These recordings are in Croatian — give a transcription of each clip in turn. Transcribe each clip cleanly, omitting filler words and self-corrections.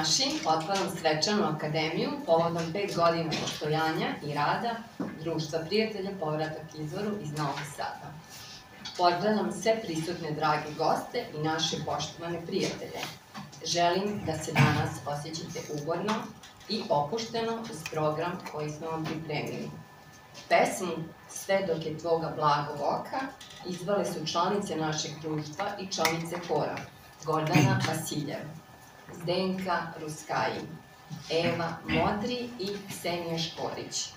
naši otvaram svečanu akademiju povodom 5 godina postojanja i rada Društva prijatelja Povratak izvoru iz Novog Sada. Pozdravljam sve prisutne dragi goste i naše poštovane prijatelje. Želim da se danas osjećate ugodno i opušteno uz program koji smo vam pripremili. Pesmu Sve dok je tvoga blagog oka izvale su članice našeg društva i članice hora Gordana Vasiljev, Zdenka Ruskaji, Eva Modri i Ksenija Škorić.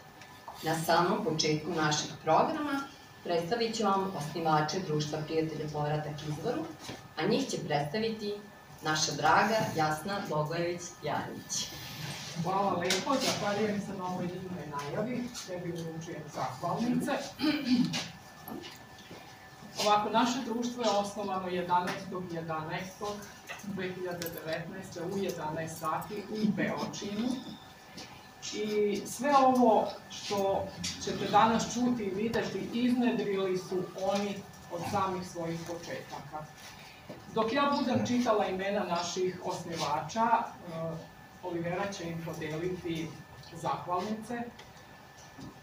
Na samom početku našeg programa predstavit ću vam osnivače Društva prijatelja Povratak izvoru, a njih će predstaviti naša draga Jasna Bogojević-Janjić. Hvala lepo, zahvaljujem se na ovoj divnoj najavi, tebi uručujem zahvalnice. Ovako, naše društvo je osnovano 11.11.2019. u 11 sati u Beočinu. I sve ovo što ćete danas čuti i videti iznedrili su oni od samih svojih početaka. Dok ja budem čitala imena naših osnivača, Olivera će im podeliti zahvalnice.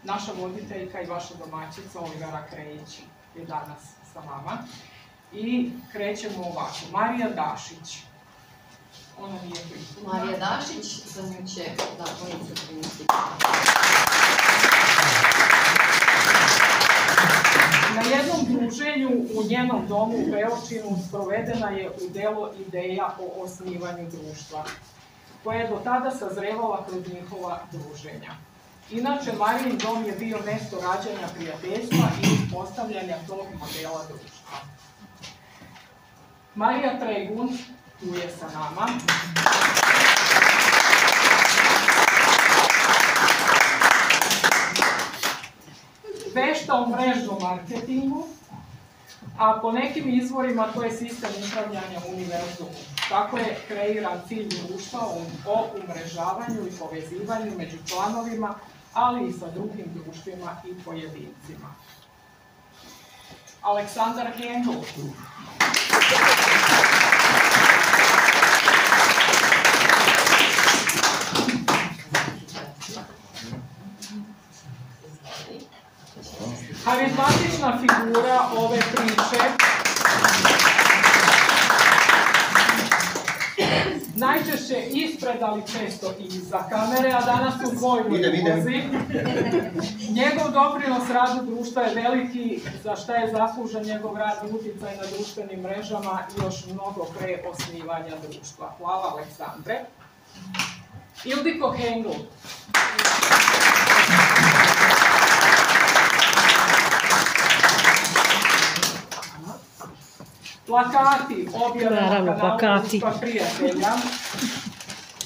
Naša voditeljka i vaša domaćica Olivera Krejić je danas sa nama. I krećemo ovako. Marija Dašić. Ona nije prisutna. Marija Dašić, za nju će zahvalnicu primiti. Na jednom druženju u njenom domu u Beočinu sprovedena je u delo ideja o osnivanju društva, koja je do tada sazrevala kroz njihova druženja. Inače, Marijin dom je bio mesto rađanja prijateljstva i postavljanja tog modela društva. Marija Tregun tu je sa nama. Vešta u mrežnom marketingu, a po nekim izvorima to je sistem upravljanja univerzumu. Tako je kreiran cilj društva o umrežavanju i povezivanju među članovima, ali i sa drugim društvima i pojedincima. Aleksandar Hengl. Harizmatična figura ove priče. Najčešće ispred, ali često i iza kamere, a danas u dvojnoj ulozi. Njegov doprinos radu društva je veliki, za šta je zaslužen njegov rad i uticaj na društvenim mrežama i još mnogo pre osnivanja društva. Hvala, Aleksandre. Ildiko Hengl. Plakati, objave na kanalu Društva prijatelja,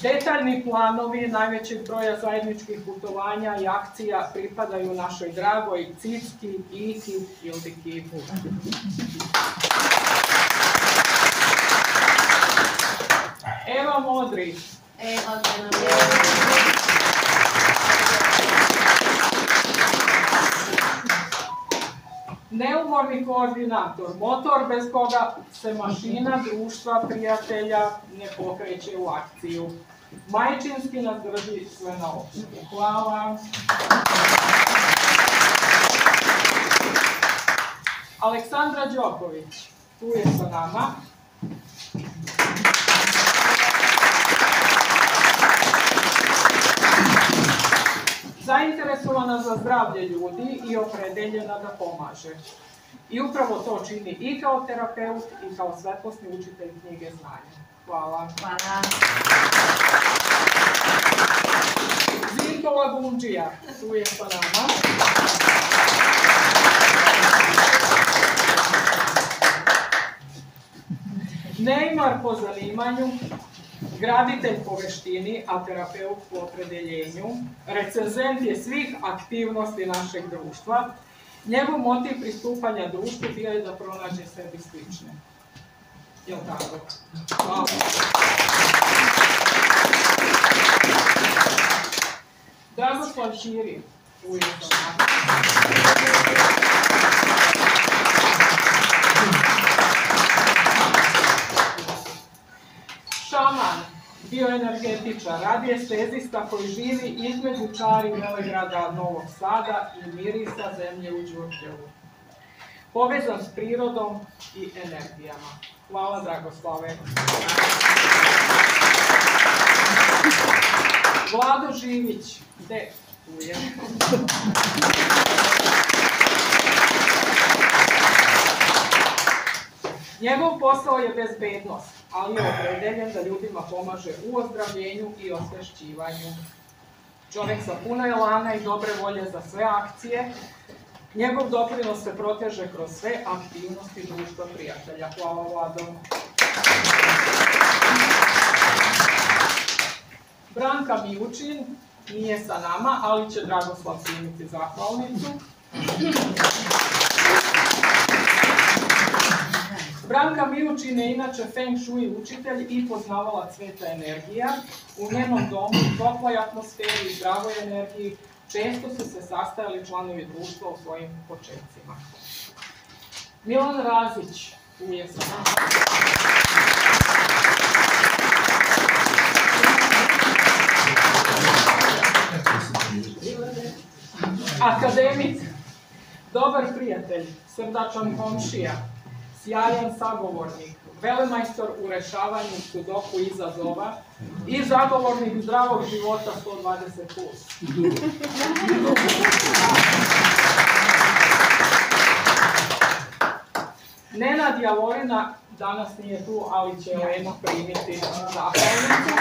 detaljni planovi najvećeg broja zajedničkih putovanja i akcija pripadaju našoj dragoj Cicki i Ildiki. Eva Modri. Neumorni koordinator, motor bez koga se mašina Društva prijatelja ne pokreće u akciju. Majčinski nas drži sve na okupu. Hvala. Aleksandra Đoković, tu je sa nama. Zainteresovana za zdravlje ljudi i opredeljena da pomaže. I upravo to čini i kao terapeut i kao svetlosni učitelj knjige znanja. Hvala. Hvala. Zinko Lagunđija, tu je sa nama. Neymar po zanimanju, graditelj po veštini, a terapeut po opredeljenju, recenzent je svih aktivnosti našeg društva. Njegov motiv pristupanja društvu bio je da pronađe sebi slične. Jel' tako? Hvala. Dragoslav Ćiri, tu je sa nama. Šaman, bioenergetičar, radijestezista koji živi između Čari Velegrada, Novog Sada i mirisa zemlje u Đurđevu. Povezan s prirodom i energijama. Hvala, Dragoslave. Vlado Živić, gde? Tu je. Njegov posao je bezbednost, ali je opredeljen da ljudima pomaže u ozdravljenju i osvešćivanju. Čovjek sa puno elana i dobre volje za sve akcije. Njegov doprinos se proteže kroz sve aktivnosti društva prijatelja. Hvala, Vlado. Branka Mijučin nije sa nama, ali će Dragoslav snimiti zahvalnicu. Branka Mijučin je inače Feng Shui učitelj i poznavala sveta energija. U njenom domu, u toploj atmosferi i zdravoj energiji, često su se sastajali članovi društva u svojim početcima. Milan Razić, tu je sa nama. Akademik, dobar prijatelj, srdačan komšija, sjajan sagovornik, velemajstor u rešavanju sudoku izazova i zagovornik zdravog života 120+. Nenad Javorina danas nije tu, ali će Elena primiti zahvalnicu.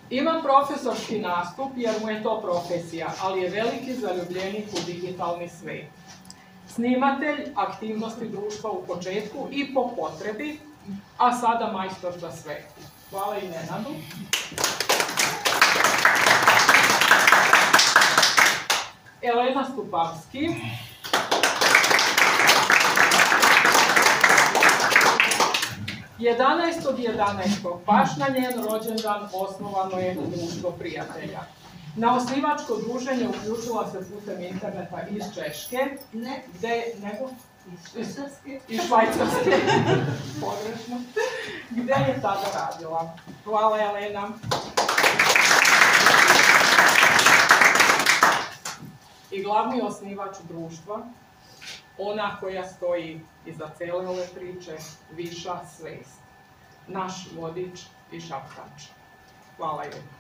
Ima profesorski nastup jer mu je to profesija, ali je veliki zaljubljenik u digitalni svet. Snimatelj aktivnosti društva u početku i po potrebi, a sada majstor za sve. Hvala i Nenadu. Elena Stupavski. od 11. baš na njen rođendan osnovano je društvo prijatelja. Na osnivačko druženje uključila se putem interneta iz Češke, iz Švajcarske, pogrešno, gde je tada radila. Hvala, Elena. I glavni osnivač društva, ona koja stoji iza cele ove priče, viša svest. Naš vodič i šaptač. Hvala, Iveta.